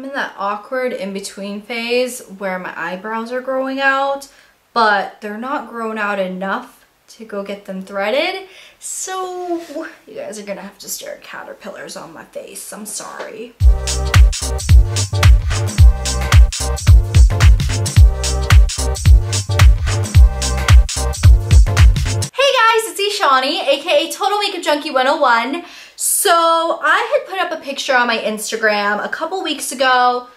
in that awkward in-between phase where my eyebrows are growing out, but they're not grown out enough to go get them threaded. So you guys are gonna have to stare at caterpillars on my face. I'm sorry. Hey guys, it's Ishani, aka Total Makeup Junkie 101. So I had put up a picture on my Instagram a couple weeks ago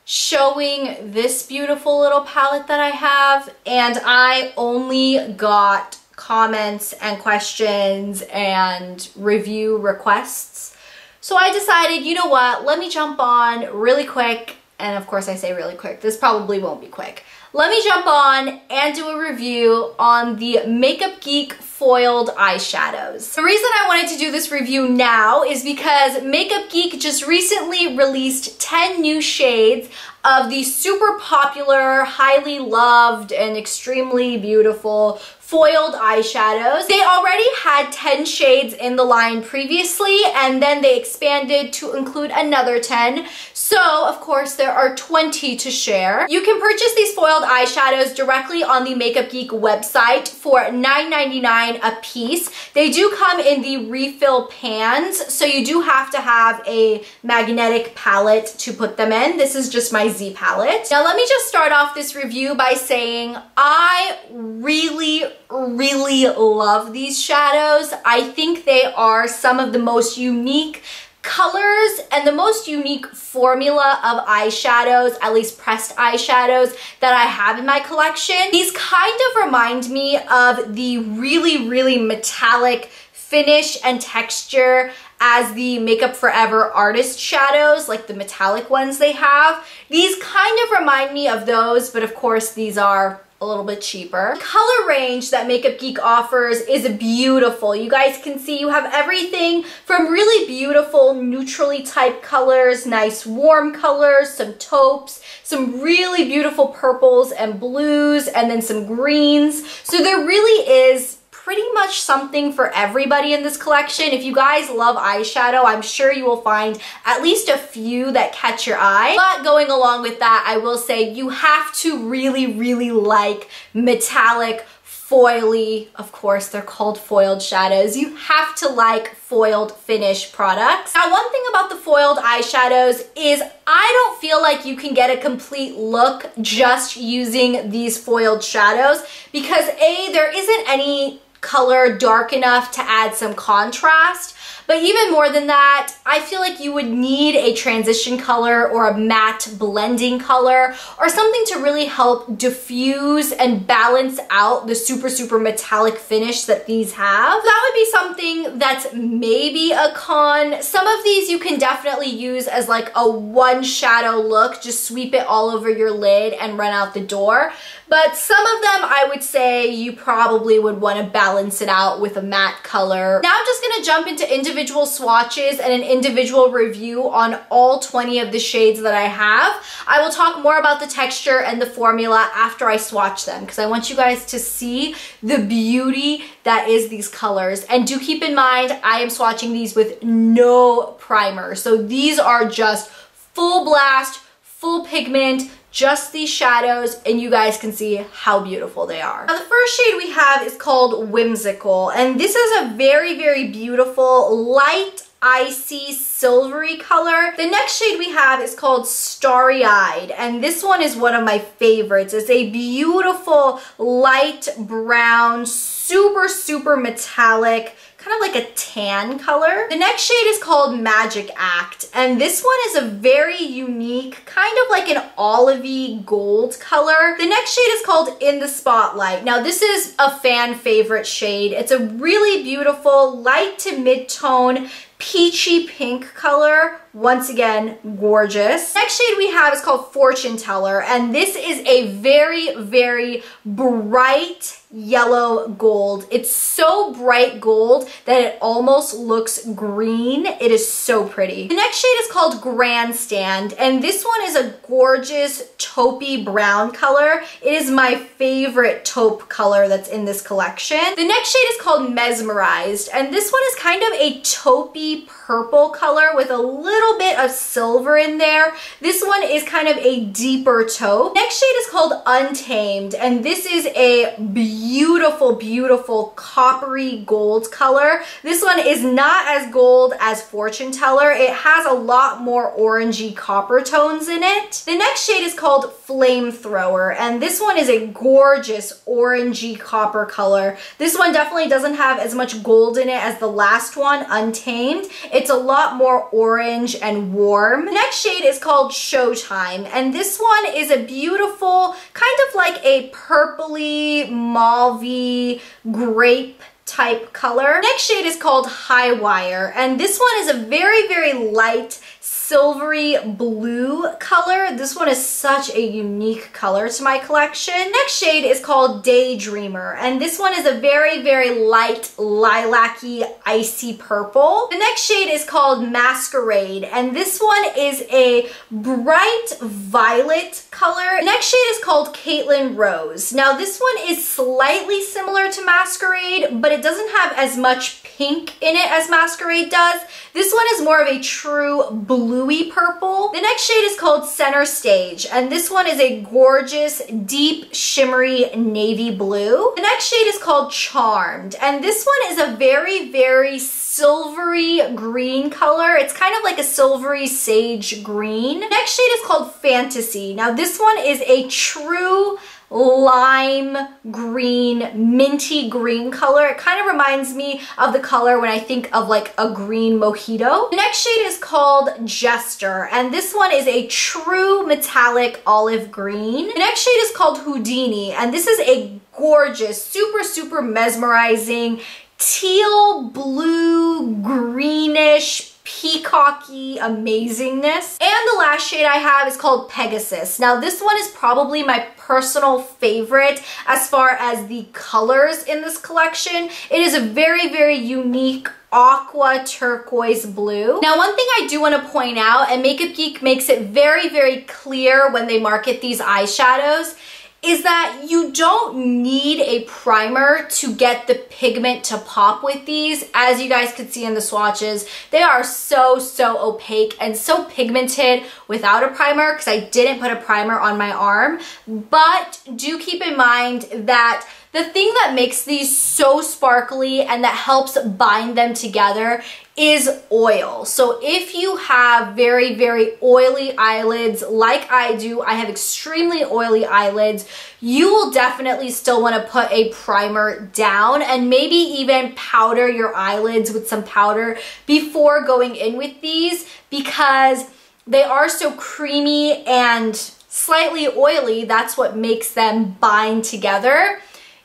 showing this beautiful little palette that I have, and I only got comments and questions and review requests. So I decided, you know what, let me jump on really quick, and of course I say really quick, this probably won't be quick. Let me jump on and do a review on the Makeup Geek foiled eyeshadows. The reason I wanted to do this review now is because Makeup Geek just recently released 10 new shades of the super popular, highly loved, and extremely beautiful foiled eyeshadows. They already had 10 shades in the line previously, and then they expanded to include another 10. So, of course, there are 20 to share. You can purchase these foiled eyeshadows directly on the Makeup Geek website for $9.99 a piece. They do come in the refill pans, so you do have to have a magnetic palette to put them in. This is just my Z palette. Now, let me just start off this review by saying I really love these shadows. I think they are some of the most unique colors and the most unique formula of eyeshadows, at least pressed eyeshadows, that I have in my collection. These kind of remind me of the really metallic finish and texture as the Makeup Forever artist shadows, like the metallic ones they have. These kind of remind me of those, but of course these are a little bit cheaper. The color range that Makeup Geek offers is beautiful. You guys can see you have everything from really beautiful neutrally type colors, nice warm colors, some taupes, some really beautiful purples and blues, and then some greens. So there really is pretty much something for everybody in this collection. If you guys love eyeshadow, I'm sure you will find at least a few that catch your eye. But going along with that, I will say you have to really like metallic, foily, of course they're called foiled shadows. You have to like foiled finish products. Now, one thing about the foiled eyeshadows is I don't feel like you can get a complete look just using these foiled shadows because A, there isn't any color dark enough to add some contrast. But even more than that, I feel like you would need a transition color or a matte blending color or something to really help diffuse and balance out the super metallic finish that these have. That would be something that's maybe a con. Some of these you can definitely use as like a one shadow look, just sweep it all over your lid and run out the door. But some of them I would say you probably would want to balance it out with a matte color. Now I'm just going to jump into individual swatches and an individual review on all 20 of the shades that I have. I will talk more about the texture and the formula after I swatch them because I want you guys to see the beauty that is these colors. And do keep in mind, I am swatching these with no primer. So these are just full blast, full pigment, just these shadows, and you guys can see how beautiful they are. Now the first shade we have is called Whimsical, and this is a very beautiful light icy silvery color. The next shade we have is called Starry Eyed, and this one is one of my favorites. It's a beautiful light brown, super metallic, kind of like a tan color. The next shade is called Magic Act, and this one is a very unique, kind of like an olivey gold color. The next shade is called In the Spotlight. Now this is a fan favorite shade. It's a really beautiful light to mid-tone peachy pink color. Once again, gorgeous. Next shade we have is called Fortune Teller, and this is a very bright yellow gold. It's so bright gold that it almost looks green. It is so pretty. The next shade is called Grandstand, and this one is a gorgeous taupey brown color. It is my favorite taupe color that's in this collection. The next shade is called Mesmerized, and this one is kind of a taupey purple color with a little little bit of silver in there. This one is kind of a deeper taupe. Next shade is called Untamed, and this is a beautiful, beautiful coppery gold color. This one is not as gold as Fortune Teller. It has a lot more orangey copper tones in it. The next shade is called Flamethrower, and this one is a gorgeous orangey copper color. This one definitely doesn't have as much gold in it as the last one, Untamed. It's a lot more orange and warm. The next shade is called Showtime, and this one is a beautiful, kind of like a purpley, mauvey, grape type color. Next shade is called High Wire, and this one is a very, very light silvery blue color. This one is such a unique color to my collection. Next shade is called Daydreamer, and this one is a very, very light lilac-y icy purple. The next shade is called Masquerade, and this one is a bright violet color. The next shade is called Caitlin Rose. Now this one is slightly similar to Masquerade, but it doesn't have as much pink in it as Masquerade does. This one is more of a true bluey purple. The next shade is called Center Stage, and this one is a gorgeous, deep, shimmery navy blue. The next shade is called Charmed, and this one is a very, very silvery green color. It's kind of like a silvery sage green. The next shade is called Fantasy. Now this one is a true lime green, minty green color. It kind of reminds me of the color when I think of like a green mojito. The next shade is called Jester, and this one is a true metallic olive green. The next shade is called Houdini, and this is a gorgeous, super, super mesmerizing teal, blue, greenish, peacocky amazingness. And the last shade I have is called Pegasus. Now this one is probably my personal favorite as far as the colors in this collection. It is a very, very unique aqua turquoise blue. Now one thing I do want to point out, and Makeup Geek makes it very, very clear when they market these eyeshadows, is that you don't need a primer to get the pigment to pop with these. As you guys could see in the swatches, they are so, so opaque and so pigmented without a primer, because I didn't put a primer on my arm. But do keep in mind that the thing that makes these so sparkly and that helps bind them together is oil. So if you have very, very oily eyelids like I do, I have extremely oily eyelids, you will definitely still want to put a primer down and maybe even powder your eyelids with some powder before going in with these, because they are so creamy and slightly oily. That's what makes them bind together.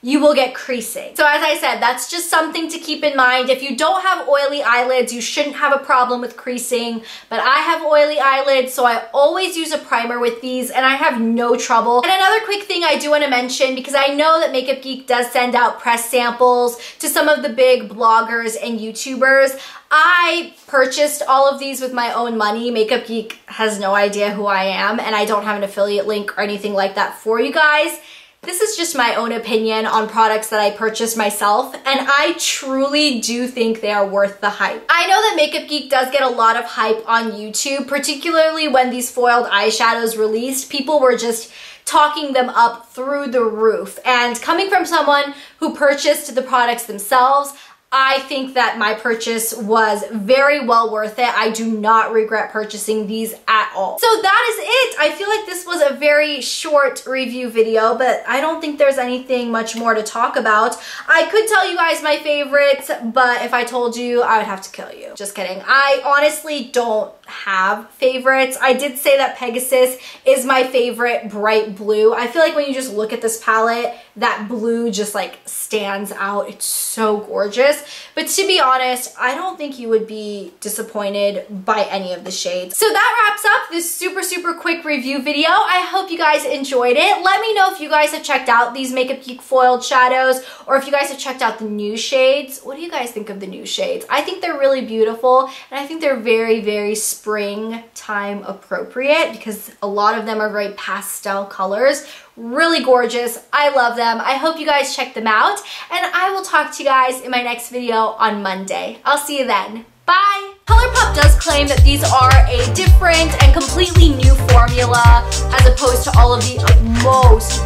You will get creasing. So as I said, that's just something to keep in mind. If you don't have oily eyelids, you shouldn't have a problem with creasing, but I have oily eyelids, so I always use a primer with these and I have no trouble. And another quick thing I do want to mention, because I know that Makeup Geek does send out press samples to some of the big bloggers and YouTubers. I purchased all of these with my own money. Makeup Geek has no idea who I am, and I don't have an affiliate link or anything like that for you guys. This is just my own opinion on products that I purchased myself, and I truly do think they are worth the hype. I know that Makeup Geek does get a lot of hype on YouTube, particularly when these foiled eyeshadows released. People were just talking them up through the roof, and coming from someone who purchased the products themselves, I think that my purchase was very well worth it. I do not regret purchasing these at all. So that is it. I feel like this was a very short review video, but I don't think there's anything much more to talk about. I could tell you guys my favorites, but if I told you, I would have to kill you. Just kidding. I honestly don't have favorites. I did say that Pegasus is my favorite bright blue. I feel like when you just look at this palette, that blue just like stands out. It's so gorgeous. But to be honest, I don't think you would be disappointed by any of the shades. So that wraps up this super, super quick review video. I hope you guys enjoyed it. Let me know if you guys have checked out these Makeup Geek foiled shadows, or if you guys have checked out the new shades. What do you guys think of the new shades? I think they're really beautiful, and I think they're very, very springtime appropriate, because a lot of them are very pastel colors. Really gorgeous. I love them. I hope you guys check them out, and I will talk to you guys in my next video on Monday. I'll see you then. Bye! ColourPop does claim that these are a different and completely new formula as opposed to all of the most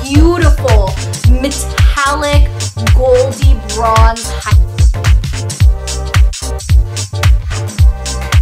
beautiful metallic goldy bronze